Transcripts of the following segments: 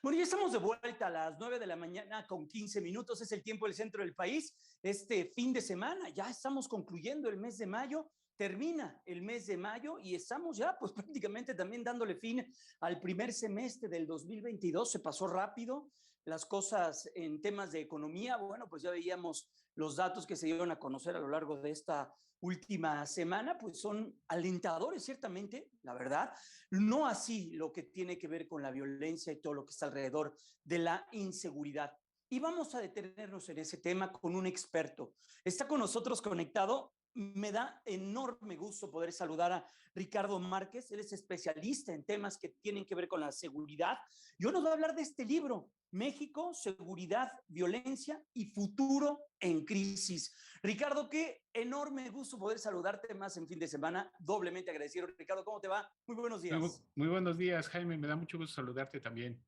Bueno, ya estamos de vuelta a las 9 de la mañana con 15 minutos. Es el tiempo del centro del país. Este fin de semana ya estamos concluyendo el mes de mayo. Termina el mes de mayo y estamos ya pues prácticamente también dándole fin al primer semestre del 2022. Se pasó rápido las cosas en temas de economía. Bueno, pues ya veíamos los datos que se dieron a conocer a lo largo de esta última semana, pues son alentadores, ciertamente, la verdad. No así lo que tiene que ver con la violencia y todo lo que está alrededor de la inseguridad. Y vamos a detenernos en ese tema con un experto. Está con nosotros conectado. Me da enorme gusto poder saludar a Ricardo Márquez. Él es especialista en temas que tienen que ver con la seguridad. Y hoy nos va a hablar de este libro, México, Seguridad, Violencia y Futuro en Crisis. Ricardo, qué enorme gusto poder saludarte más en fin de semana. Doblemente agradecido. Ricardo, ¿cómo te va? Muy buenos días. Muy buenos días, Jaime. Me da mucho gusto saludarte también.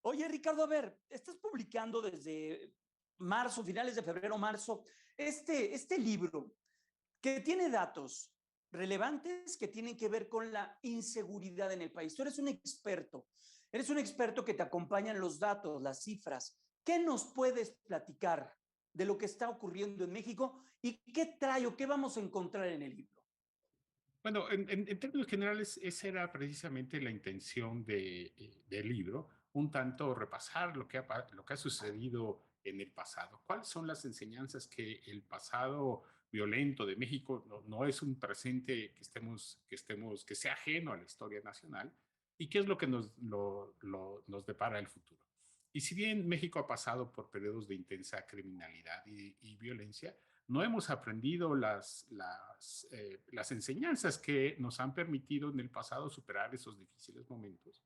Oye, Ricardo, a ver, estás publicando desde marzo, finales de febrero, marzo, este libro que tiene datos relevantes que tienen que ver con la inseguridad en el país. Tú eres un experto que te acompañan los datos, las cifras. ¿Qué nos puedes platicar de lo que está ocurriendo en México y qué trae o qué vamos a encontrar en el libro? Bueno, en términos generales, esa era precisamente la intención del libro, un tanto repasar lo que ha sucedido en el pasado. ¿Cuáles son las enseñanzas que el pasado violento de México no es un presente que sea ajeno a la historia nacional? ¿Y qué es lo que nos depara el futuro? Y si bien México ha pasado por periodos de intensa criminalidad y violencia, no hemos aprendido las enseñanzas que nos han permitido en el pasado superar esos difíciles momentos.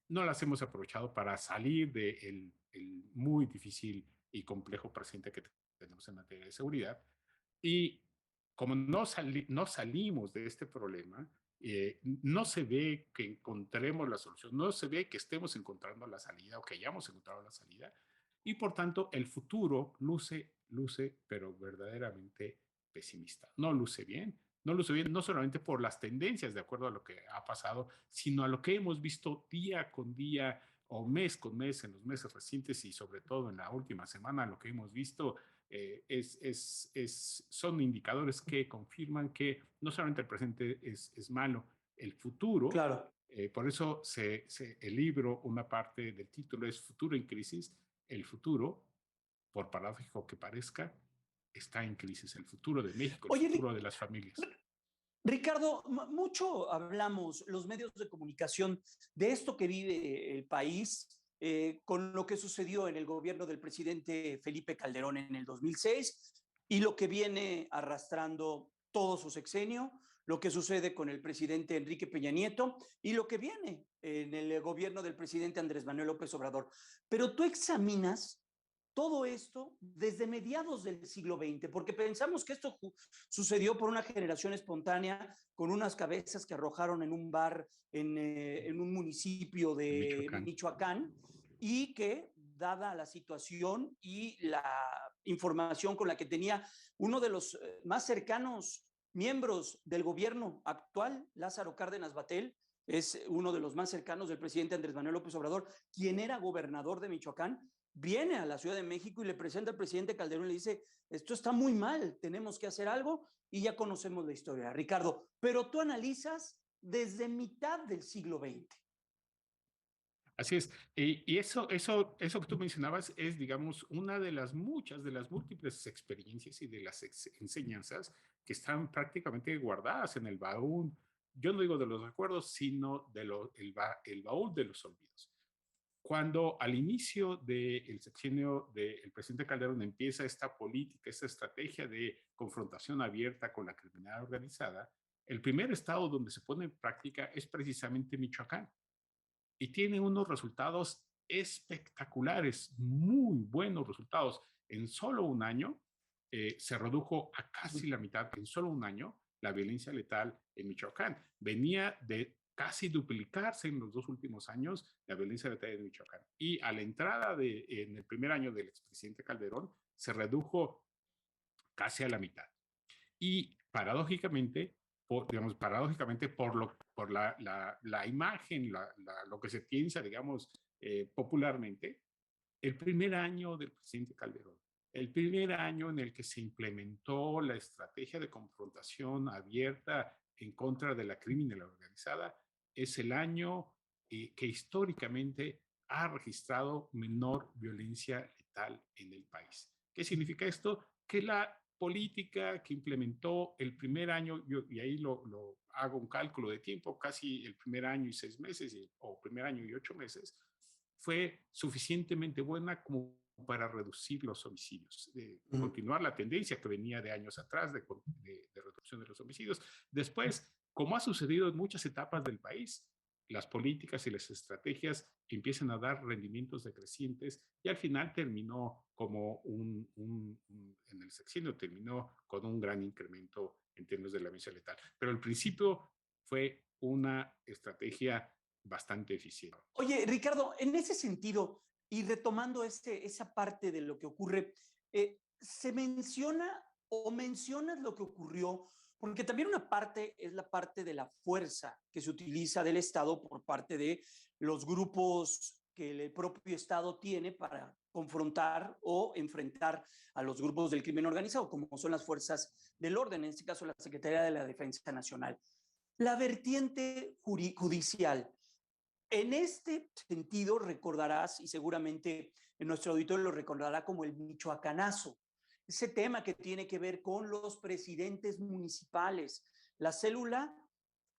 No las hemos aprovechado para salir del el muy difícil y complejo presente que tenemos en materia de seguridad. Y como no salimos de este problema, no se ve que encontremos la solución, no se ve que estemos encontrando la salida o que hayamos encontrado la salida, y por tanto el futuro luce, pero verdaderamente pesimista. No luce bien, no solamente por las tendencias de acuerdo a lo que ha pasado, sino a lo que hemos visto día con día o mes con mes en los meses recientes y sobre todo en la última semana, lo que hemos visto son indicadores que confirman que no solamente el presente es malo, el futuro, Claro. por eso el libro, una parte del título es Futuro en Crisis, el futuro, por paradójico que parezca, está en crisis, el futuro de México, el Oye, futuro de las familias. Ricardo, mucho hablamos los medios de comunicación de esto que vive el país con lo que sucedió en el gobierno del presidente Felipe Calderón en el 2006 y lo que viene arrastrando todo su sexenio, lo que sucede con el presidente Enrique Peña Nieto y lo que viene en el gobierno del presidente Andrés Manuel López Obrador. Pero tú examinas todo esto desde mediados del siglo XX, porque pensamos que esto sucedió por una generación espontánea con unas cabezas que arrojaron en un bar en un municipio En de Michoacán. Michoacán y que, dada la situación y la información con la que tenía uno de los más cercanos miembros del gobierno actual, Lázaro Cárdenas Batel, es uno de los más cercanos del presidente Andrés Manuel López Obrador, quien era gobernador de Michoacán, viene a la Ciudad de México y le presenta al presidente Calderón y le dice, esto está muy mal, tenemos que hacer algo y ya conocemos la historia, Ricardo. Pero tú analizas desde mitad del siglo XX. Así es. Y eso que tú mencionabas es, digamos, una de las muchas, de las múltiples experiencias y de las enseñanzas que están prácticamente guardadas en el baúl. Yo no digo de los recuerdos, sino el baúl de los olvidos. Cuando al inicio del sexenio del presidente Calderón empieza esta política, esta estrategia de confrontación abierta con la criminalidad organizada, el primer estado donde se pone en práctica es precisamente Michoacán y tiene unos resultados espectaculares, muy buenos resultados. En solo un año se redujo a casi la mitad, en solo un año, la violencia letal en Michoacán. Venía de casi duplicarse en los 2 últimos años la violencia letal en Michoacán. Y a la entrada en el primer año del expresidente Calderón, se redujo casi a la mitad. Y paradójicamente, paradójicamente por la imagen, lo que se piensa, digamos, popularmente, el primer año del presidente Calderón, el primer año en el que se implementó la estrategia de confrontación abierta en contra de la criminalidad organizada, es el año que históricamente ha registrado menor violencia letal en el país. ¿Qué significa esto? Que la política que implementó el primer año, y ahí lo hago un cálculo de tiempo, casi el primer año y 6 meses, o primer año y 8 meses, fue suficientemente buena como para reducir los homicidios, continuar la tendencia que venía de años atrás de reducción de los homicidios. Después, como ha sucedido en muchas etapas del país, las políticas y las estrategias empiezan a dar rendimientos decrecientes y al final terminó como en el sexenio terminó con un gran incremento en términos de la violencia letal. Pero al principio fue una estrategia bastante eficiente. Oye, Ricardo, en ese sentido, y retomando esa parte de lo que ocurre, se menciona o mencionas lo que ocurrió, porque también una parte es la parte de la fuerza que se utiliza del Estado por parte de los grupos que el propio Estado tiene para confrontar o enfrentar a los grupos del crimen organizado, como son las fuerzas del orden, en este caso la Secretaría de la Defensa Nacional. La vertiente judicial, en este sentido, recordarás, y seguramente en nuestro auditorio lo recordará como el michoacanazo, ese tema que tiene que ver con los presidentes municipales, la célula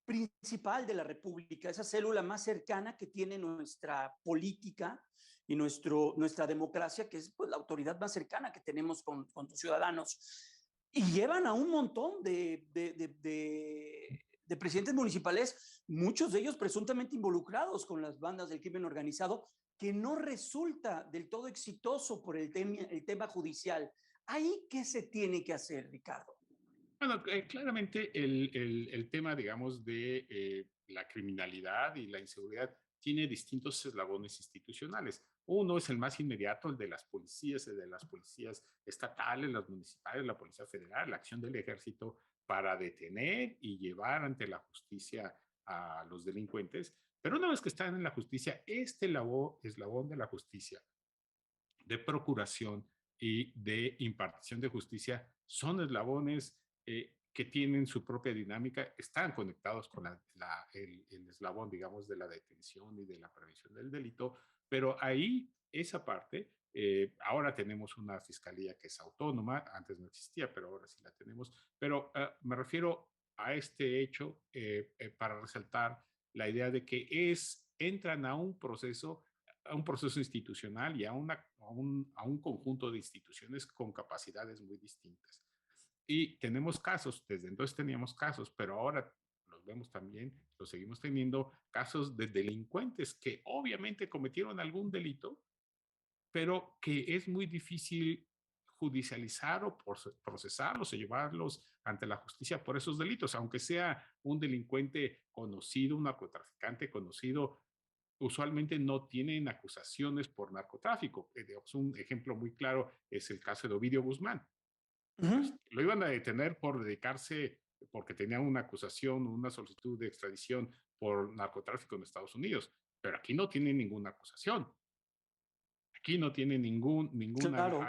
principal de la República, esa célula más cercana que tiene nuestra política y nuestra democracia, que es pues, la autoridad más cercana que tenemos con los ciudadanos. Y llevan a un montón de presidentes municipales, muchos de ellos presuntamente involucrados con las bandas del crimen organizado, que no resulta del todo exitoso por el tema judicial. ¿Ahí qué se tiene que hacer, Ricardo? Bueno, claramente el tema, digamos, de la criminalidad y la inseguridad tiene distintos eslabones institucionales. Uno es el más inmediato, el de las policías estatales, las municipales, la Policía Federal, la acción del ejército para detener y llevar ante la justicia a los delincuentes. Pero una vez que están en la justicia, este eslabón de la justicia, de procuración y de impartición de justicia, son eslabones que tienen su propia dinámica, están conectados con el eslabón, digamos, de la detención y de la prevención del delito, pero ahí esa parte, ahora tenemos una fiscalía que es autónoma, antes no existía, pero ahora sí la tenemos, pero me refiero a este hecho para resaltar la idea de que entran a un proceso institucional y a un conjunto de instituciones con capacidades muy distintas. Y tenemos casos, desde entonces teníamos casos, pero ahora los vemos también, los seguimos teniendo, casos de delincuentes que obviamente cometieron algún delito, pero que es muy difícil judicializar o procesarlos o llevarlos ante la justicia por esos delitos, aunque sea un delincuente conocido, un narcotraficante conocido, usualmente no tienen acusaciones por narcotráfico. Un ejemplo muy claro es el caso de Ovidio Guzmán. Pues, lo iban a detener por dedicarse, porque tenían una acusación, una solicitud de extradición por narcotráfico en Estados Unidos, pero aquí no tiene ninguna acusación. Aquí no tiene Claro.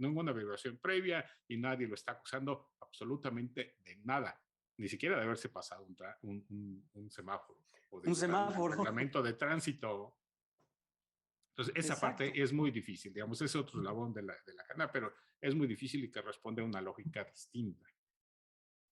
ninguna averiguación previa y nadie lo está acusando absolutamente de nada, ni siquiera de haberse pasado un semáforo o de Un violar un semáforo. reglamento de tránsito. Entonces, esa Exacto. parte es muy difícil, digamos, es otro eslabón de la cadena, pero es muy difícil y que responde a una lógica distinta.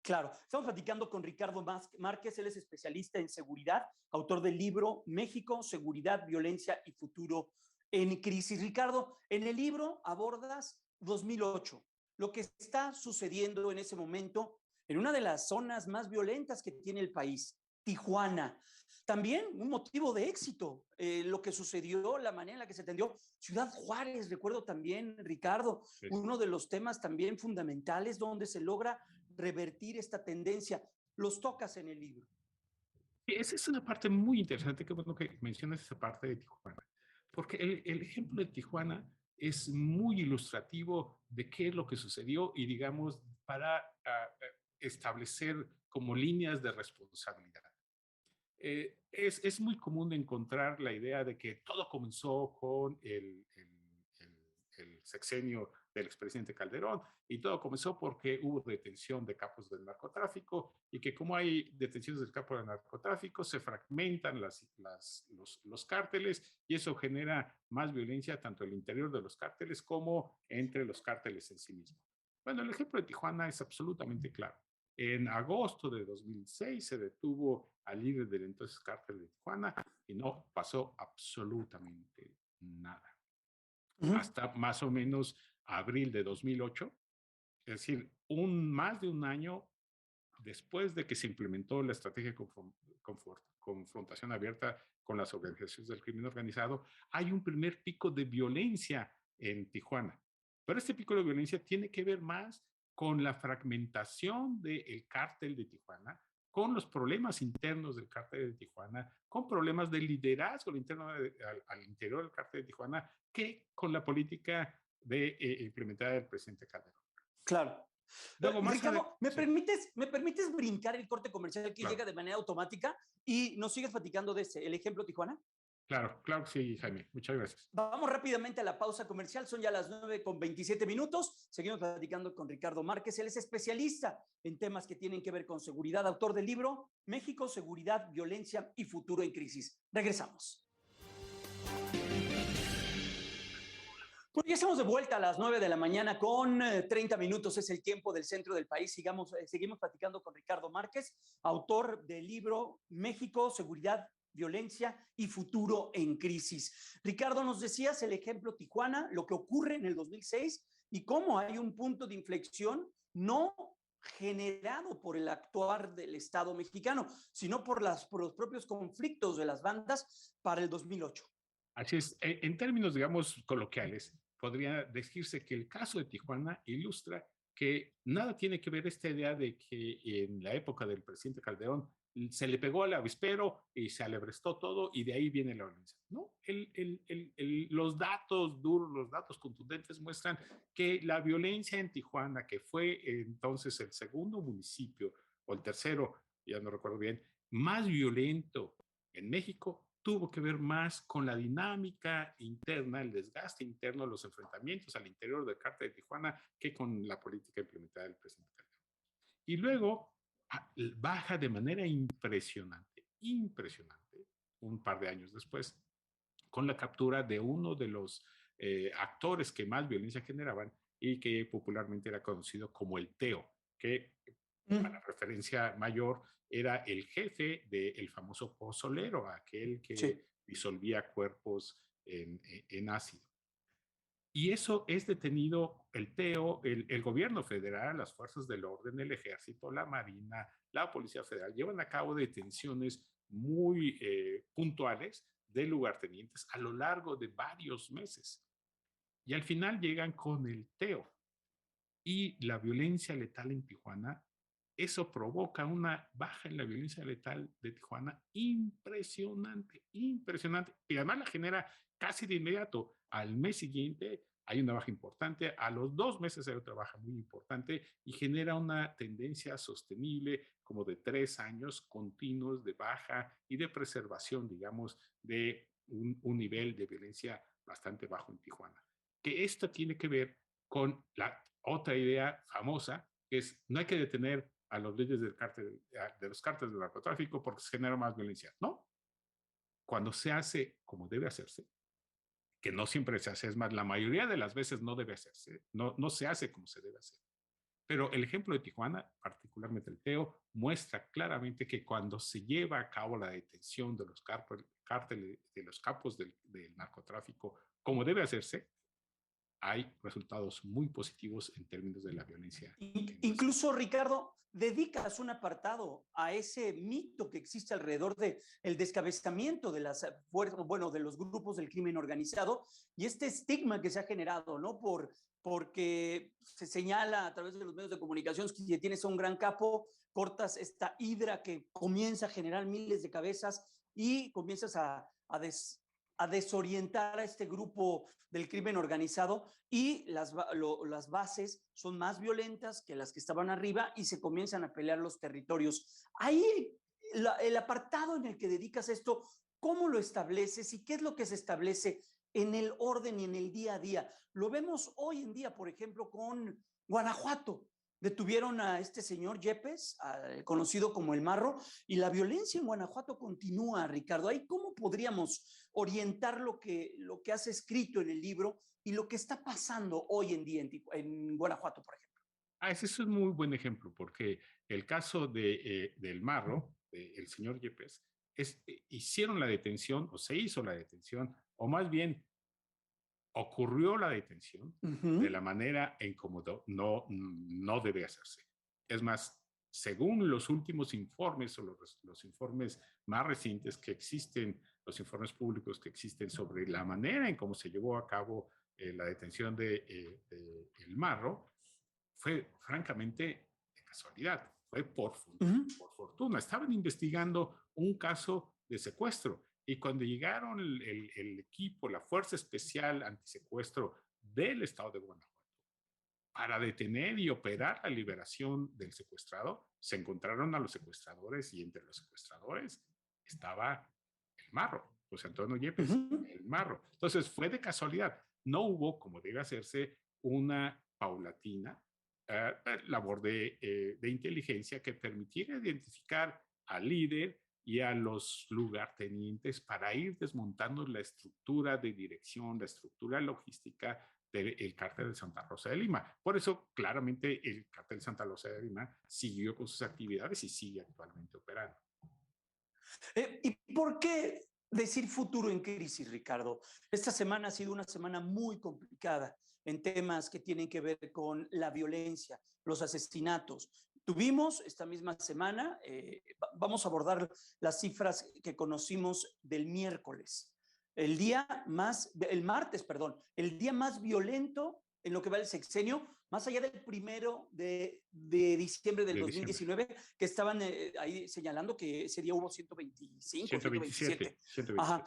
Claro, estamos platicando con Ricardo Márquez, él es especialista en seguridad, autor del libro México, Seguridad, Violencia y Futuro en Crisis. Ricardo, en el libro abordas 2008, lo que está sucediendo en ese momento en una de las zonas más violentas que tiene el país, Tijuana. También un motivo de éxito, lo que sucedió, la manera en la que se atendió. Ciudad Juárez, recuerdo también, Ricardo, uno de los temas también fundamentales donde se logra revertir esta tendencia. Los tocas en el libro. Esa es una parte muy interesante, qué bueno que mencionas esa parte de Tijuana, porque el ejemplo de Tijuana es muy ilustrativo de qué es lo que sucedió y, digamos, para establecer como líneas de responsabilidad. Es muy común encontrar la idea de que todo comenzó con el sexenio del expresidente Calderón y todo comenzó porque hubo detención de capos del narcotráfico y que como hay detenciones del capo del narcotráfico se fragmentan los cárteles y eso genera más violencia tanto en el interior de los cárteles como entre los cárteles en sí mismos. Bueno, el ejemplo de Tijuana es absolutamente claro. En agosto de 2006 se detuvo al líder del entonces cártel de Tijuana y no pasó absolutamente nada. Hasta más o menos abril de 2008, es decir, más de un año después de que se implementó la estrategia de confrontación abierta con las organizaciones del crimen organizado, hay un primer pico de violencia en Tijuana. Pero este pico de violencia tiene que ver más con la fragmentación del cártel de Tijuana, con los problemas internos del cártel de Tijuana, con problemas de liderazgo interno al interior del cártel de Tijuana, que con la política implementada del presidente Calderón. Claro. Luego, Ricardo, ¿me permites brincar el corte comercial que claro, llega de manera automática y nos sigues platicando de el ejemplo Tijuana? Claro, claro que sí, Jaime. Muchas gracias. Vamos rápidamente a la pausa comercial. Son ya las 9:27. Seguimos platicando con Ricardo Márquez. Él es especialista en temas que tienen que ver con seguridad, autor del libro México, Seguridad, Violencia y Futuro en Crisis. Regresamos. Bueno, ya estamos de vuelta a las 9 de la mañana con 30 minutos, es el tiempo del centro del país. Seguimos platicando con Ricardo Márquez, autor del libro México, Seguridad, Violencia y Futuro en Crisis. Ricardo, nos decías el ejemplo Tijuana, lo que ocurre en el 2006 y cómo hay un punto de inflexión no generado por el actuar del Estado mexicano, sino por los propios conflictos de las bandas para el 2008. Así es. En términos, digamos, coloquiales, podría decirse que el caso de Tijuana ilustra que nada tiene que ver esta idea de que en la época del presidente Calderón se le pegó al avispero y se alebrestó todo y de ahí viene la violencia. No, los datos duros, los datos contundentes muestran que la violencia en Tijuana, que fue entonces el segundo municipio o el tercero, ya no recuerdo bien, más violento en México, tuvo que ver más con la dinámica interna, el desgaste interno, los enfrentamientos al interior del cártel de Tijuana, que con la política implementada del presidente Calderón. Y luego baja de manera impresionante, un par de años después, con la captura de uno de los actores que más violencia generaban y que popularmente era conocido como el Teo, que para referencia mayor era el jefe del famoso pozolero, aquel que disolvía cuerpos en ácido. Y eso es detenido el Teo, el gobierno federal, las fuerzas del orden, el ejército, la marina, la policía federal, llevan a cabo detenciones muy puntuales de lugartenientes a lo largo de varios meses. Y al final llegan con el Teo. Y la violencia letal en Tijuana, eso provoca una baja en la violencia letal de Tijuana impresionante, impresionante. Y además la genera casi de inmediato. Al mes siguiente hay una baja importante, a los 2 meses hay otra baja muy importante y genera una tendencia sostenible como de 3 años continuos de baja y de preservación, digamos, de un nivel de violencia bastante bajo en Tijuana. Que esto tiene que ver con la otra idea famosa, que es no hay que detener a los líderes de los cárteles del narcotráfico porque se genera más violencia. No, cuando se hace como debe hacerse, que no siempre se hace, es más, la mayoría de las veces no debe hacerse, no se hace como se debe hacer. Pero el ejemplo de Tijuana, particularmente el Teo, muestra claramente que cuando se lleva a cabo la detención de los cárteles, de los capos del narcotráfico, como debe hacerse, hay resultados muy positivos en términos de la violencia. Incluso, Ricardo, dedicas un apartado a ese mito que existe alrededor de el descabezamiento de las de los grupos del crimen organizado y este estigma que se ha generado, ¿no? Porque se señala a través de los medios de comunicación que si tienes a un gran capo, cortas esta hidra que comienza a generar miles de cabezas y comienzas a desorientar a este grupo del crimen organizado y las bases son más violentas que las que estaban arriba y se comienzan a pelear los territorios. Ahí el apartado en el que dedicas esto, ¿cómo lo estableces y qué es lo que se establece en el orden y en el día a día? Lo vemos hoy en día, por ejemplo, con Guanajuato. Detuvieron a este señor Yepes, conocido como el Marro, y la violencia en Guanajuato continúa, Ricardo. Ahí, ¿cómo podríamos orientar lo que has escrito en el libro y lo que está pasando hoy en día en Guanajuato, por ejemplo? Ese es un muy buen ejemplo, porque el caso del Marro, el señor Yepes, hicieron la detención, o se hizo la detención, o más bien ocurrió la detención de la manera en como no debe hacerse. Es más, según los últimos informes o los informes más recientes que existen, los informes públicos que existen sobre la manera en cómo se llevó a cabo la detención de El Marro, fue francamente de casualidad, fue por fortuna. Estaban investigando un caso de secuestro y cuando llegaron el equipo, la Fuerza Especial Antisecuestro del Estado de Guanajuato, para detener y operar la liberación del secuestrado, se encontraron a los secuestradores y entre los secuestradores estaba el Marro, José Antonio Yepes, el Marro. Entonces fue de casualidad. No hubo, como debe hacerse, una paulatina labor de inteligencia que permitiera identificar al líder y a los lugartenientes para ir desmontando la estructura de dirección, la estructura logística del cártel de Santa Rosa de Lima. Por eso, claramente, el cártel de Santa Rosa de Lima siguió con sus actividades y sigue actualmente operando. ¿Y por qué decir futuro en crisis, Ricardo? Esta semana ha sido una semana muy complicada en temas que tienen que ver con la violencia, los asesinatos. Tuvimos esta misma semana, vamos a abordar las cifras que conocimos del miércoles, el martes, perdón, el día más violento en lo que va el sexenio, más allá del 1 de diciembre del 2019, que estaban ahí señalando que ese día hubo 125, 127. 127. Ajá.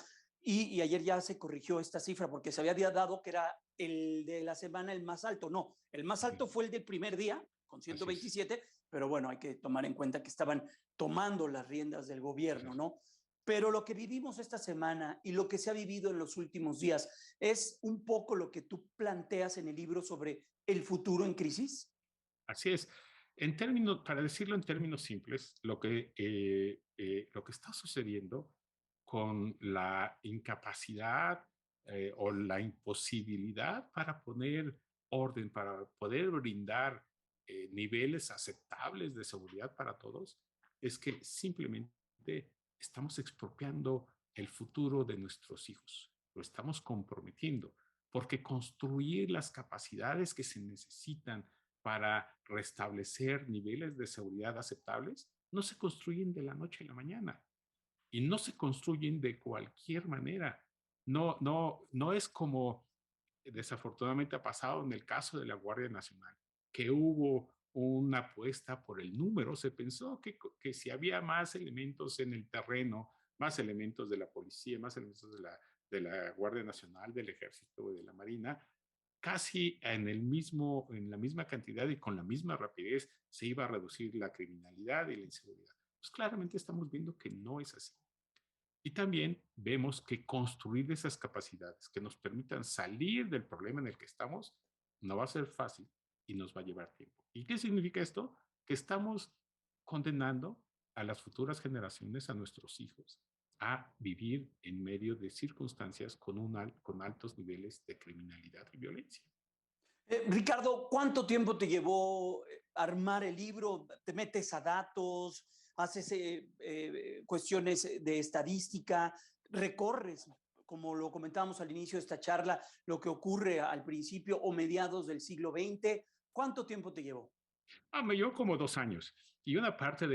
Y ayer ya se corrigió esta cifra porque se había dado que era el de la semana el más alto. No, el más alto fue el del primer día, con 127, pero bueno, hay que tomar en cuenta que estaban tomando las riendas del gobierno, ¿no? Pero lo que vivimos esta semana y lo que se ha vivido en los últimos días es un poco lo que tú planteas en el libro sobre el futuro en crisis. Así es. Para decirlo en términos simples, lo que está sucediendo con la incapacidad o la imposibilidad para poner orden, para poder brindar niveles aceptables de seguridad para todos, es que simplemente estamos expropiando el futuro de nuestros hijos, lo estamos comprometiendo, porque construir las capacidades que se necesitan para restablecer niveles de seguridad aceptables no se construyen de la noche a la mañana y no se construyen de cualquier manera. No es como desafortunadamente ha pasado en el caso de la Guardia Nacional, que hubo una apuesta por el número. Se pensó que si había más elementos en el terreno, más elementos de la policía, más elementos de la Guardia Nacional, del Ejército y de la Marina, casi en la misma cantidad y con la misma rapidez se iba a reducir la criminalidad y la inseguridad. Pues claramente estamos viendo que no es así. Y también vemos que construir esas capacidades que nos permitan salir del problema en el que estamos no va a ser fácil y nos va a llevar tiempo. ¿Y qué significa esto? Que estamos condenando a las futuras generaciones, a nuestros hijos, a vivir en medio de circunstancias con altos niveles de criminalidad y violencia. Ricardo, ¿cuánto tiempo te llevó armar el libro? ¿Te metes a datos? ¿Haces cuestiones de estadística? ¿Recorres, como lo comentábamos al inicio de esta charla, lo que ocurre al principio o mediados del siglo XX? ¿Cuánto tiempo te llevó? Me llevó como 2 años. Y una parte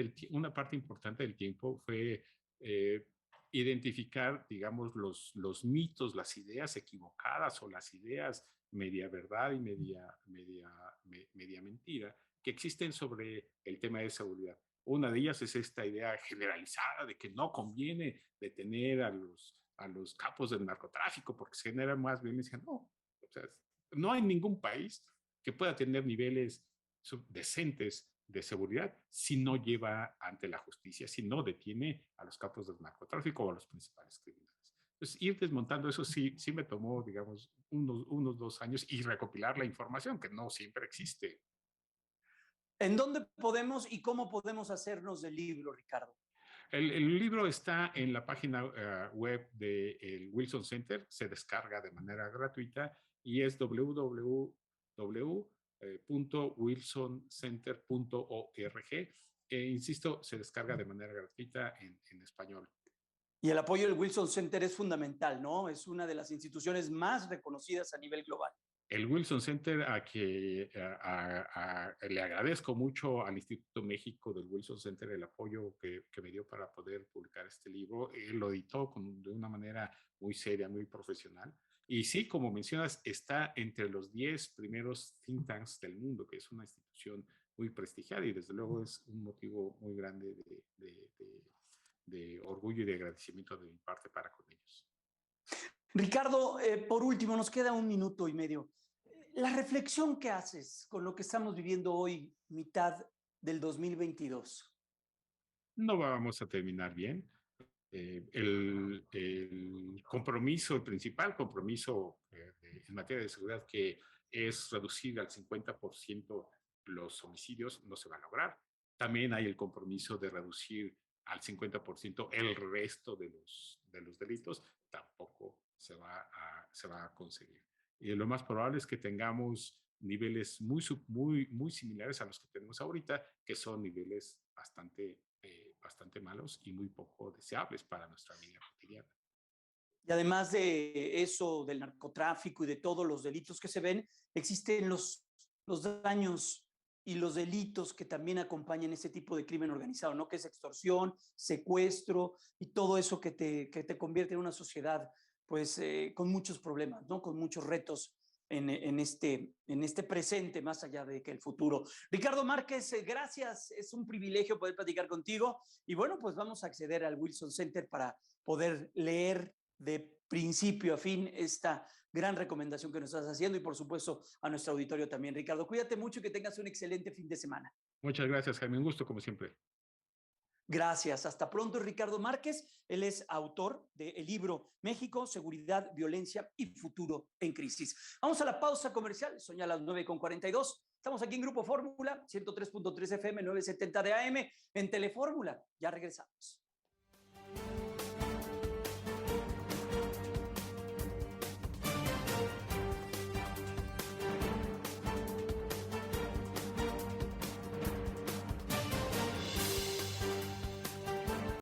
importante del tiempo fue eh, identificar, digamos, los mitos, las ideas equivocadas o las ideas media verdad y media mentira que existen sobre el tema de seguridad. Una de ellas es esta idea generalizada de que no conviene detener a los capos del narcotráfico porque se genera más violencia. No, o sea, no hay ningún país que pueda tener niveles decentes de seguridad si no lleva ante la justicia, si no detiene a los capos del narcotráfico o a los principales criminales. Entonces, ir desmontando eso sí me tomó, digamos, unos 2 años y recopilar la información que no siempre existe. ¿En dónde podemos y cómo podemos hacernos del libro, Ricardo? El libro está en la página web del Wilson Center, se descarga de manera gratuita y es www.wilsoncenter.org. Insisto, se descarga de manera gratuita en español. Y el apoyo del Wilson Center es fundamental, ¿no? Es una de las instituciones más reconocidas a nivel global. El Wilson Center, le agradezco mucho al Instituto México del Wilson Center el apoyo que me dio para poder publicar este libro. Él lo editó de una manera muy seria, muy profesional. Y sí, como mencionas, está entre los 10 primeros think tanks del mundo, que es una institución muy prestigiada y desde luego es un motivo muy grande de orgullo y de agradecimiento de mi parte para con ellos. Ricardo, por último, nos queda 1 minuto y medio. La reflexión que haces con lo que estamos viviendo hoy, mitad del 2022. No vamos a terminar bien. El compromiso, el principal compromiso en materia de seguridad, que es reducir al 50% los homicidios, no se va a lograr. También hay el compromiso de reducir al 50% el resto de los delitos, tampoco se va a conseguir. Y lo más probable es que tengamos niveles muy similares a los que tenemos ahorita, que son niveles bastante malos y muy poco deseables para nuestra vida cotidiana. Y además de eso, del narcotráfico y de todos los delitos que se ven, existen los daños y los delitos que también acompañan ese tipo de crimen organizado, ¿no? Que es extorsión, secuestro y todo eso que te convierte en una sociedad, pues, con muchos problemas, ¿no? Con muchos retos en este presente, más allá de que el futuro. Ricardo Márquez, gracias, es un privilegio poder platicar contigo y bueno, pues vamos a acceder al Wilson Center para poder leer de principio a fin esta gran recomendación que nos estás haciendo y por supuesto a nuestro auditorio también. Ricardo, cuídate mucho y que tengas un excelente fin de semana. Muchas gracias, Jaime, un gusto como siempre. Gracias. Hasta pronto, Ricardo Márquez. Él es autor del libro México, Seguridad, Violencia y Futuro en Crisis. Vamos a la pausa comercial. Son ya las 9:42. Estamos aquí en Grupo Fórmula, 103.3 FM, 970 de AM, en Telefórmula. Ya regresamos.